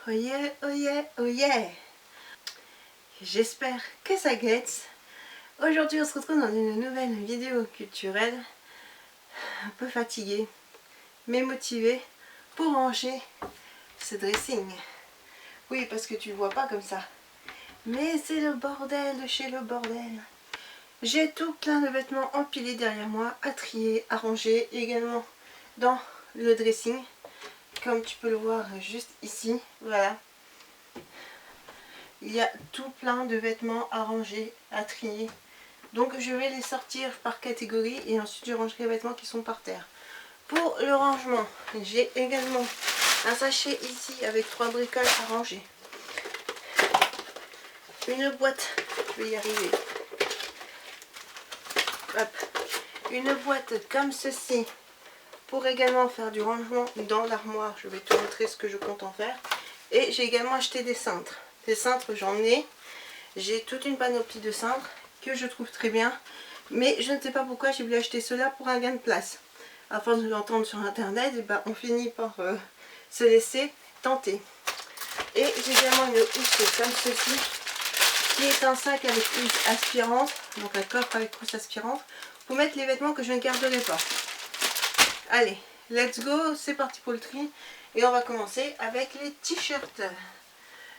Oh yeah, oh yeah, oh yeah. J'espère que ça guette. Aujourd'hui on se retrouve dans une nouvelle vidéo culturelle. Un peu fatiguée, mais motivée pour ranger ce dressing. Oui, parce que tu le vois pas comme ça. Mais c'est le bordel de chez le bordel. J'ai tout plein de vêtements empilés derrière moi, à trier, à ranger, également dans le dressing. Comme tu peux le voir juste ici, voilà. Il y a tout plein de vêtements à ranger, à trier. Donc je vais les sortir par catégorie et ensuite je rangerai les vêtements qui sont par terre. Pour le rangement, j'ai également un sachet ici avec 3 bricoles à ranger. Une boîte, je vais y arriver. Hop. Une boîte comme ceci pour également faire du rangement dans l'armoire. Je vais te montrer ce que je compte en faire. Et j'ai également acheté des cintres. Des cintres, j'en ai. J'ai toute une panoplie de cintres que je trouve très bien. Mais je ne sais pas pourquoi j'ai voulu acheter cela pour un gain de place. À force de l'entendre sur internet, et ben on finit par se laisser tenter. Et j'ai également une housse comme ceci, qui est un sac avec housse aspirante, donc un coffre avec housse aspirante, pour mettre les vêtements que je ne garderai pas. Allez, let's go, c'est parti pour le tri. Et on va commencer avec les t-shirts.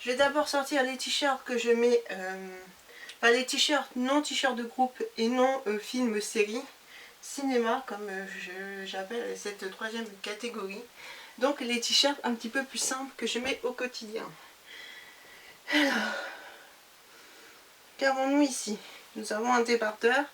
Je vais d'abord sortir les t-shirts que je mets, enfin les t-shirts non t-shirts de groupe et non film série. Cinéma comme j'appelle cette troisième catégorie, donc les t-shirts un petit peu plus simples que je mets au quotidien. Alors, qu'avons-nous ici? Nous avons un débardeur,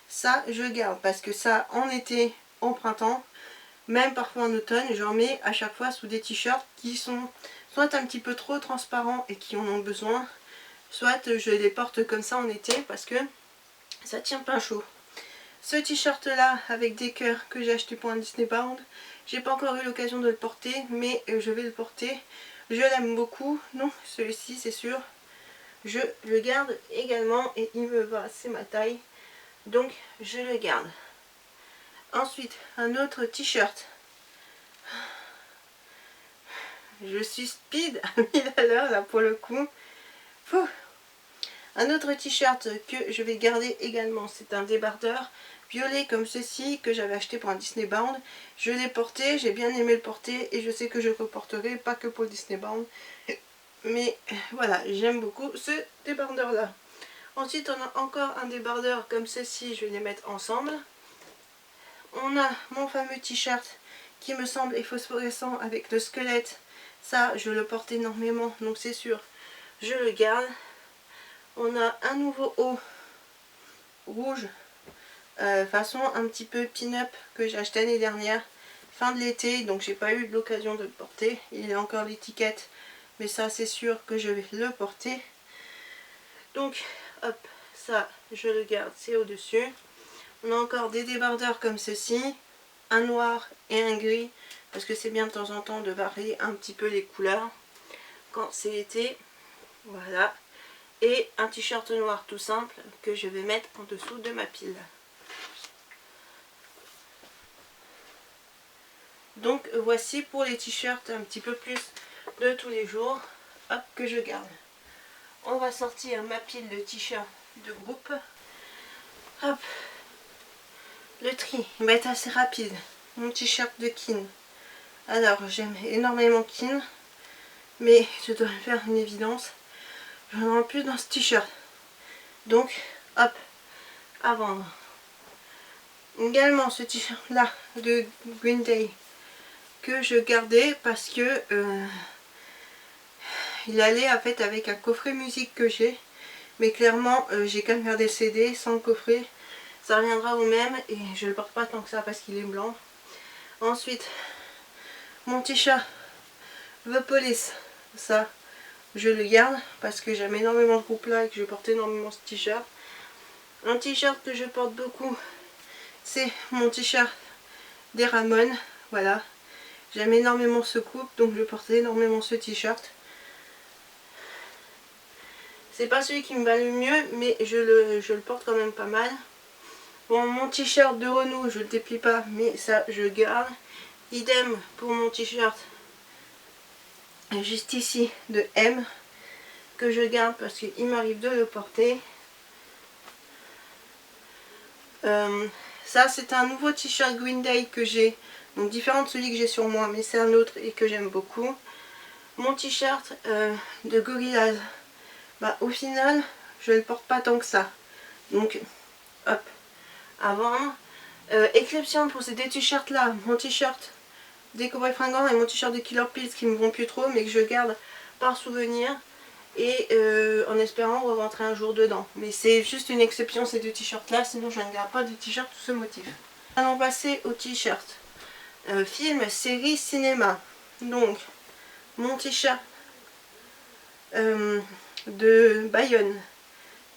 ça je garde parce que ça en été, en printemps, même parfois en automne, j'en mets à chaque fois sous des t-shirts qui sont soit un petit peu trop transparents et qui en ont besoin, soit je les porte comme ça en été parce que ça tient pas chaud. Ce t-shirt là avec des cœurs que j'ai acheté pour un Disney Bound, j'ai pas encore eu l'occasion de le porter, mais je vais le porter. Je l'aime beaucoup, non celui-ci c'est sûr. Je le garde également et il me va, c'est ma taille, donc je le garde. Ensuite un autre t-shirt. Je suis speed à 1000 à l'heure là pour le coup. Pouh. Un autre t-shirt que je vais garder également, c'est un débardeur violet comme ceci que j'avais acheté pour un Disney Bound. Je l'ai porté, j'ai bien aimé le porter et je sais que je le reporterai, pas que pour le Disney Bound. Mais voilà, j'aime beaucoup ce débardeur là. Ensuite on a encore un débardeur comme ceci, je vais les mettre ensemble. On a mon fameux t-shirt qui me semble est phosphorescent avec le squelette. Ça je le porte énormément donc c'est sûr, je le garde. On a un nouveau haut rouge, façon un petit peu pin-up que j'ai acheté l'année dernière, fin de l'été, donc j'ai pas eu l'occasion de le porter. Il y a encore l'étiquette, mais ça c'est sûr que je vais le porter. Donc hop, ça je le garde, c'est au-dessus. On a encore des débardeurs comme ceci, un noir et un gris, parce que c'est bien de temps en temps de varier un petit peu les couleurs quand c'est l'été. Voilà. Et un t-shirt noir tout simple que je vais mettre en dessous de ma pile. Donc voici pour les t-shirts un petit peu plus de tous les jours, hop, que je garde. On va sortir ma pile de t-shirts de groupe. Hop. Le tri va être assez rapide. Mon t-shirt de Kin. Alors j'aime énormément Kin, mais je dois faire une évidence. J'en ai plus dans ce t-shirt. Donc hop, à vendre. Également ce t-shirt là de Green Day que je gardais parce que il allait en fait avec un coffret musique que j'ai, mais clairement j'ai quand même gardé le CD sans le coffret, ça reviendra au même et je le porte pas tant que ça parce qu'il est blanc. Ensuite mon t-shirt The Police, ça je le garde parce que j'aime énormément ce groupe là et que je porte énormément ce t-shirt. Un t-shirt que je porte beaucoup, c'est mon t-shirt des Ramones, voilà. J'aime énormément ce couple, donc je porte énormément ce t-shirt. C'est pas celui qui me va le mieux, mais je le porte quand même pas mal. Bon, mon t-shirt de Renault, je le déplie pas, mais ça je garde. Idem pour mon t-shirt juste ici de M que je garde parce qu'il m'arrive de le porter. Ça c'est un nouveau t-shirt Green Day que j'ai, donc différent de celui que j'ai sur moi, mais c'est un autre et que j'aime beaucoup. Mon t-shirt de Gorillaz, bah, au final je le porte pas tant que ça, donc hop, à vendre. Exception pour ces deux t-shirts là, mon t-shirt des Cowboys Fringants et mon t-shirt de Killer Pills qui me vont plus trop mais que je garde par souvenir et en espérant rentrer un jour dedans. Mais c'est juste une exception ces deux t-shirts là, sinon je ne garde pas de t-shirt sous ce motif. Allons passer au t-shirt film, série, cinéma. Donc mon t-shirt de Bayonne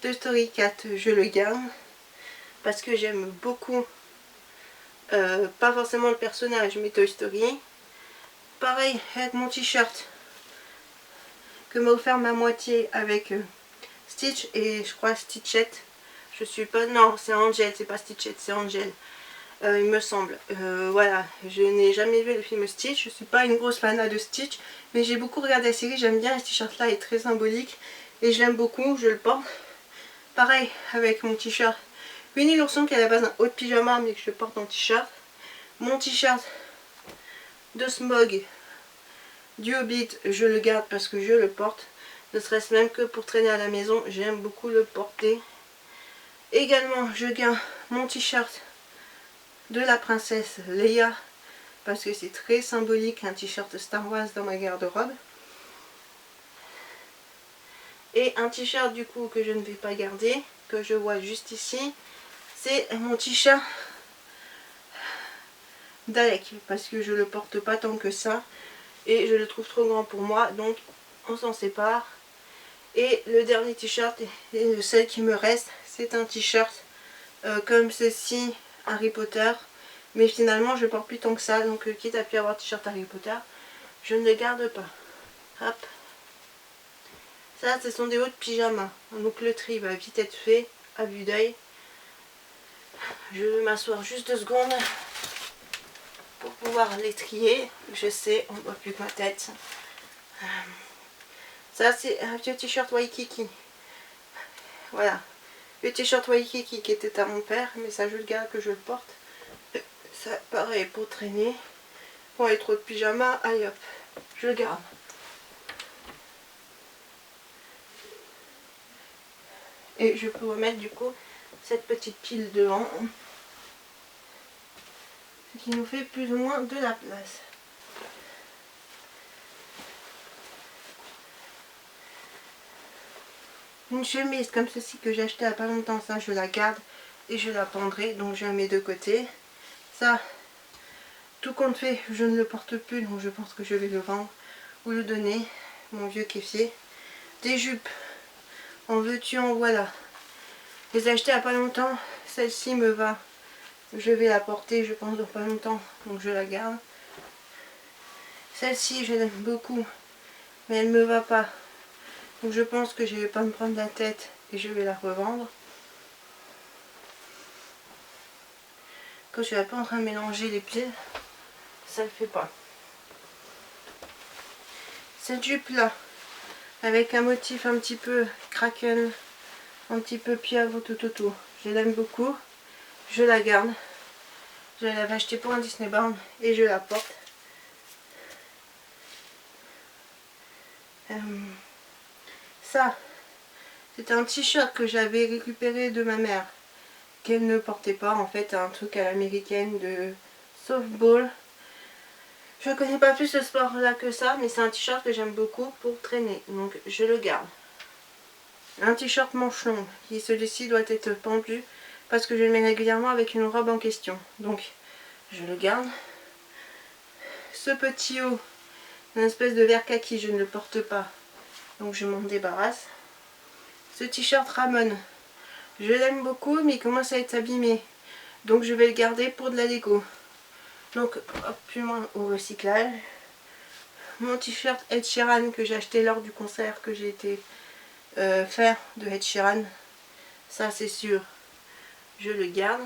de Story 4, je le garde parce que j'aime beaucoup pas forcément le personnage mais Toy Story. Pareil avec mon t-shirt que m'a offert ma moitié avec Stitch et je crois Stitchette. Je suis pas... Non, c'est Angel, c'est pas Stitchette, c'est Angel. Il me semble. Voilà, je n'ai jamais vu le film Stitch. Je suis pas une grosse fan de Stitch, mais j'ai beaucoup regardé la série. J'aime bien, ce t-shirt là est très symbolique et je l'aime beaucoup, je le porte. Pareil avec mon t-shirt Winnie l'ourson qui est à la base un haut de pyjama mais que je porte en t-shirt. Mon t-shirt de Smog du Hobbit, je le garde parce que je le porte. Ne serait-ce même que pour traîner à la maison, j'aime beaucoup le porter. Également, je garde mon t-shirt de la princesse Leia parce que c'est très symbolique, un t-shirt Star Wars dans ma garde-robe. Et un t-shirt du coup que je ne vais pas garder, que je vois juste ici, c'est mon t-shirt Dalek parce que je le porte pas tant que ça et je le trouve trop grand pour moi, donc on s'en sépare. Et le dernier t-shirt et celle qui me reste, c'est un t-shirt comme ceci, Harry Potter, mais finalement je porte plus tant que ça, donc quitte à plus avoir t-shirt Harry Potter, je ne les garde pas. Hop. Ça, ce sont des hauts de pyjama, donc le tri va vite être fait à vue d'œil. Je vais m'asseoir juste 2 secondes pour pouvoir les trier. Je sais, on ne voit plus que ma tête. Ça, c'est un vieux t-shirt Waikiki. Voilà. Le t-shirt Waikiki qui était à mon père, mais ça je le garde, que je le porte. Ça, pareil, pour traîner. Pour les trop de pyjama, allez hop, je le garde. Et je peux remettre du coup cette petite pile devant. Ce qui nous fait plus ou moins de la place. Une chemise comme ceci que j'ai acheté il n'y a pas longtemps, ça je la garde et je la pendrai, donc je la mets de côté. Ça, tout compte fait, je ne le porte plus, donc je pense que je vais le vendre ou le donner, mon vieux kéfier. Des jupes, en veux-tu, en voilà. Je les ai achetées il n'y a pas longtemps, celle-ci me va. Je vais la porter, je pense, dans pas longtemps, donc je la garde. Celle-ci, je l'aime beaucoup, mais elle ne me va pas. Donc je pense que je ne vais pas me prendre la tête et je vais la revendre. Quand je suis pas en train de mélanger les pieds, ça ne le fait pas. Cette jupe là, avec un motif un petit peu kraken, un petit peu pieuvre tout autour, je l'aime beaucoup. Je la garde. Je l'avais acheté pour un Disney Born et je la porte. Ça, c'est un t-shirt que j'avais récupéré de ma mère, qu'elle ne portait pas, en fait, un truc à l'américaine de softball. Je ne connais pas plus ce sport là que ça, mais c'est un t-shirt que j'aime beaucoup pour traîner, donc je le garde. Un t-shirt manche longue, qui celui-ci doit être pendu parce que je le mets régulièrement avec une robe en question, donc je le garde. Ce petit haut, une espèce de vert kaki, je ne le porte pas, donc je m'en débarrasse. Ce t-shirt Ramon, je l'aime beaucoup mais il commence à être abîmé, donc je vais le garder pour de la Lego. Donc hop, plus loin au recyclage. Mon t-shirt Ed Sheeran que j'ai acheté lors du concert que j'ai été faire de Ed Sheeran, ça c'est sûr, je le garde.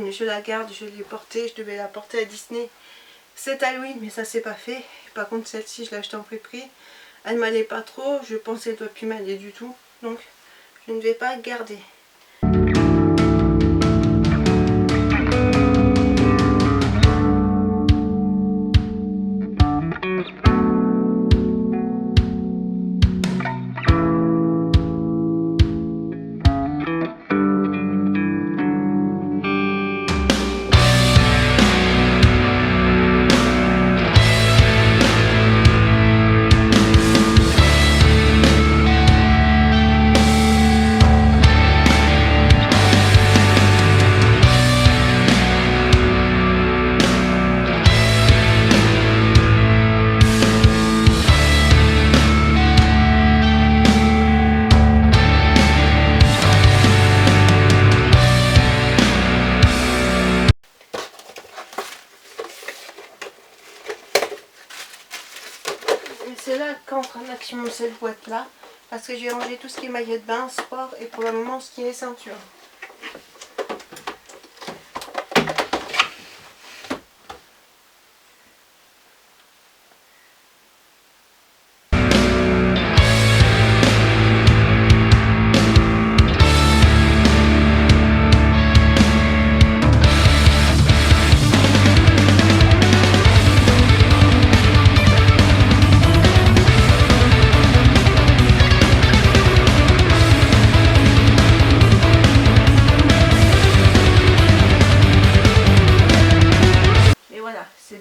une, je la garde, je l'ai portée, je devais la porter à Disney cet Halloween, mais ça s'est pas fait. Par contre celle-ci je l'ai achetée en prix. Elle m'allait pas trop, je pensais qu'elle ne doit plus m'aller du tout, donc je ne vais pas garder. C'est là qu'entre en action cette boîte là, parce que j'ai rangé tout ce qui est maillot de bain, sport et pour le moment ce qui est ceinture.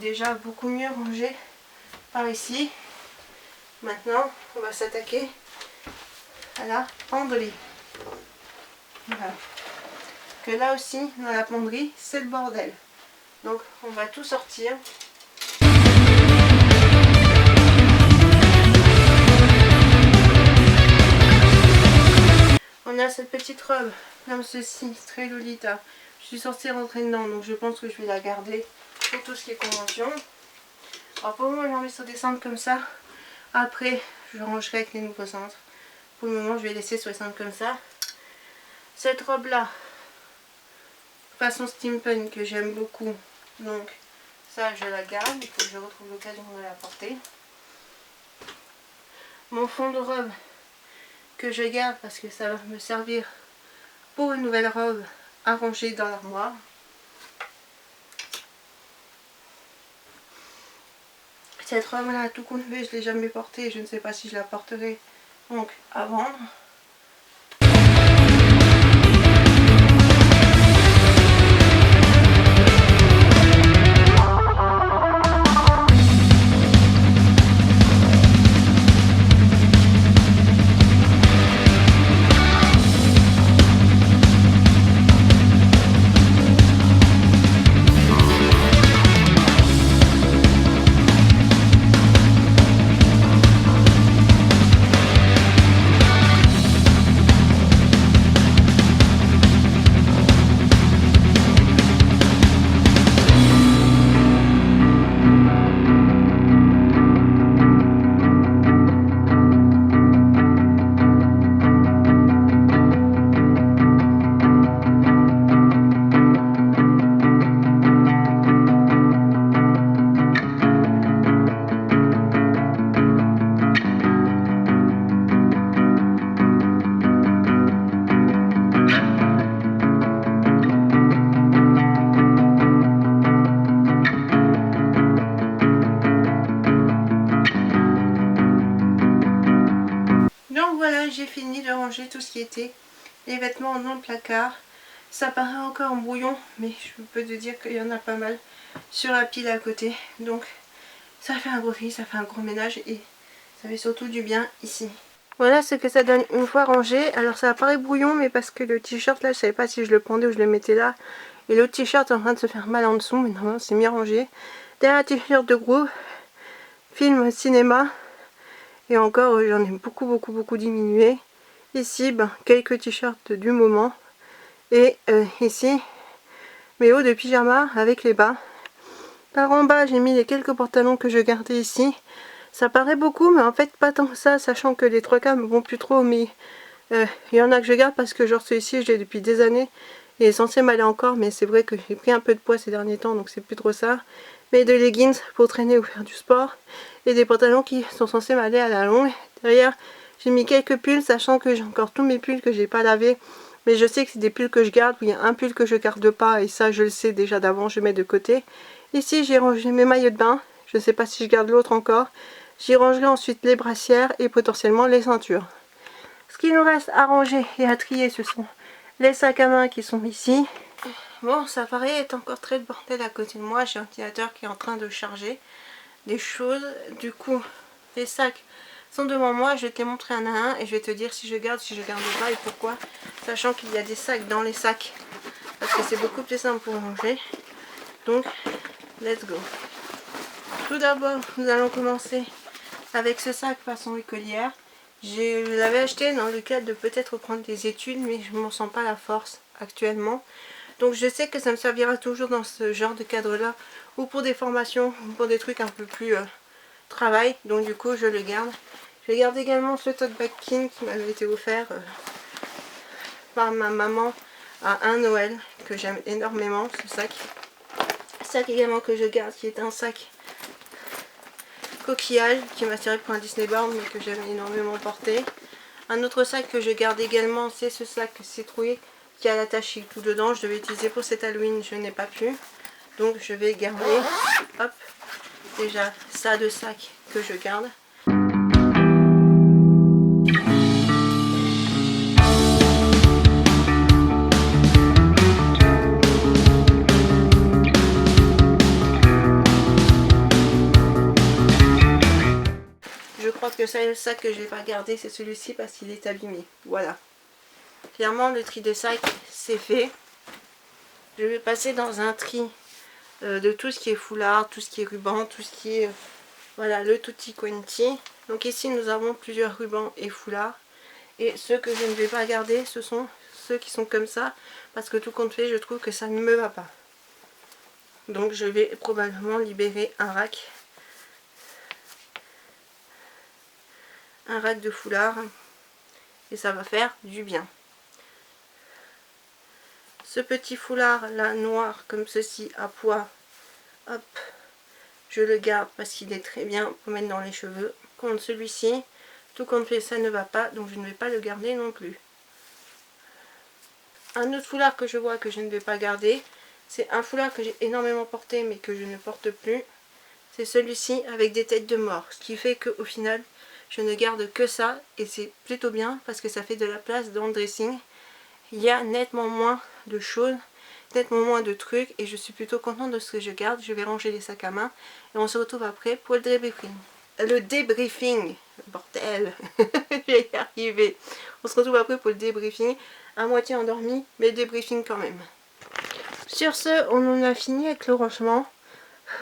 Déjà beaucoup mieux rangé par ici. Maintenant on va s'attaquer à la penderie. Voilà. Que là aussi dans la penderie c'est le bordel, donc on va tout sortir. On a cette petite robe comme ceci, très Lolita. Je suis sortie rentrer dedans, donc je pense que je vais la garder pour tout ce qui est convention. Alors pour le moment, j'ai envie sur des centres comme ça. Après, je rangerai avec les nouveaux centres. Pour le moment, je vais laisser sur les centres comme ça. Cette robe là, façon steampunk, que j'aime beaucoup. Donc ça, je la garde. Il faut que je retrouve l'occasion de la porter. Mon fond de robe que je garde parce que ça va me servir pour une nouvelle robe à ranger dans l'armoire. Cette robe là, tout compte fait, je ne l'ai jamais portée, je ne sais pas si je la porterai, donc à vendre. Donc voilà, j'ai fini de ranger tout ce qui était les vêtements dans le placard. Ça paraît encore brouillon, mais je peux te dire qu'il y en a pas mal sur la pile à côté. Donc ça fait un gros tri, ça fait un gros ménage et ça fait surtout du bien ici. Voilà ce que ça donne une fois rangé. Alors ça paraît brouillon, mais parce que le t-shirt là, je savais pas si je le pendais ou je le mettais là. Et l'autre t-shirt est en train de se faire mal en dessous, mais normalement c'est bien rangé. Derrière t-shirt de groupe, film cinéma. Et encore, j'en ai beaucoup diminué. Ici, ben, quelques t-shirts du moment. Et ici, mes hauts de pyjama avec les bas. Par en bas, j'ai mis les quelques pantalons que je gardais ici. Ça paraît beaucoup, mais en fait pas tant que ça, sachant que les 3 quarts me vont plus trop. Mais il y en a que je garde parce que genre celui-ci, je l'ai depuis des années. Il est censé m'aller encore, mais c'est vrai que j'ai pris un peu de poids ces derniers temps, donc c'est plus trop ça. Mais de leggings pour traîner ou faire du sport. Et des pantalons qui sont censés m'aller à la longue. Derrière, j'ai mis quelques pulls, sachant que j'ai encore tous mes pulls que j'ai pas lavés. Mais je sais que c'est des pulls que je garde, où il y a un pull que je garde pas, et ça je le sais déjà d'avant, je mets de côté. Ici j'ai rangé mes maillots de bain, je ne sais pas si je garde l'autre encore. J'y rangerai ensuite les brassières et potentiellement les ceintures. Ce qu'il nous reste à ranger et à trier, ce sont les sacs à main qui sont ici. Bon, ça paraît être encore très de bordel à côté de moi, j'ai un ordinateur qui est en train de charger des choses. Du coup, les sacs sont devant moi, je vais te les montrer un à un et je vais te dire si je garde pas et pourquoi, sachant qu'il y a des sacs dans les sacs parce que c'est beaucoup plus simple pour ranger. Donc let's go. Tout d'abord nous allons commencer avec ce sac façon écolière. Je l'avais acheté dans le cadre de peut-être reprendre des études, mais je ne m'en sens pas la force actuellement, donc je sais que ça me servira toujours dans ce genre de cadre là, ou pour des formations, ou pour des trucs un peu plus travail, donc du coup je le garde. Je garde également ce tote bag King qui m'avait été offert par ma maman à un Noël, que j'aime énormément, ce sac. Sac également que je garde, qui est un sac coquillage qui m'a servi pour un Disney Bound mais que j'aime énormément porter. Un autre sac que je garde également, c'est ce sac citrouille qui a l'attaché tout dedans. Je devais utiliser pour cet Halloween, je n'ai pas pu, donc je vais garder, hop, déjà ça de sac que je garde. Je crois que ça, le sac que je vais pas garder, c'est celui-ci parce qu'il est abîmé. Voilà. Clairement, le tri des sacs, c'est fait. Je vais passer dans un tri de tout ce qui est foulard, tout ce qui est ruban, tout ce qui est... voilà, le tutti quanti. Donc ici, nous avons plusieurs rubans et foulards. Et ceux que je ne vais pas garder, ce sont ceux qui sont comme ça. Parce que tout compte fait, je trouve que ça ne me va pas. Donc je vais probablement libérer un rack. Un rack de foulards. Et ça va faire du bien. Ce petit foulard là noir comme ceci à pois, hop, je le garde parce qu'il est très bien pour mettre dans les cheveux. Contre celui-ci, tout compte fait, ça ne va pas, donc je ne vais pas le garder non plus. Un autre foulard que je vois que je ne vais pas garder, c'est un foulard que j'ai énormément porté mais que je ne porte plus. C'est celui-ci avec des têtes de mort, ce qui fait qu'au final je ne garde que ça et c'est plutôt bien parce que ça fait de la place dans le dressing. Il y a nettement moins de choses, nettement moins de trucs et je suis plutôt contente de ce que je garde. Je vais ranger les sacs à main et on se retrouve après pour le débriefing. Le débriefing, bordel, je vais y arriver. On se retrouve après pour le débriefing, à moitié endormi, mais débriefing quand même. Sur ce, on en a fini avec le rangement.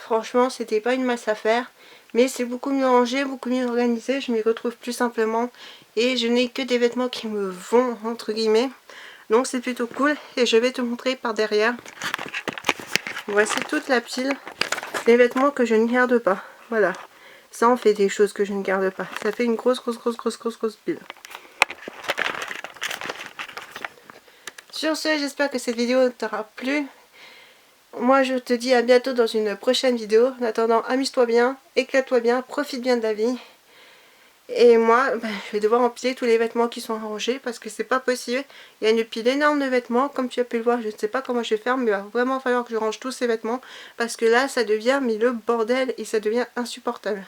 Franchement, c'était pas une masse à faire, mais c'est beaucoup mieux rangé, beaucoup mieux organisé. Je m'y retrouve plus simplement et je n'ai que des vêtements qui me vont, entre guillemets. Donc c'est plutôt cool et je vais te montrer par derrière. Voici toute la pile des vêtements que je ne garde pas. Voilà, ça en fait des choses que je ne garde pas. Ça fait une grosse pile. Sur ce, j'espère que cette vidéo t'aura plu. Moi je te dis à bientôt dans une prochaine vidéo. En attendant, amuse-toi bien, éclate-toi bien, profite bien de la vie. Et moi, je vais devoir empiler tous les vêtements qui sont rangés parce que c'est pas possible. Il y a une pile énorme de vêtements, comme tu as pu le voir, je ne sais pas comment je vais faire, mais il va vraiment falloir que je range tous ces vêtements parce que là, ça devient mais le bordel et ça devient insupportable.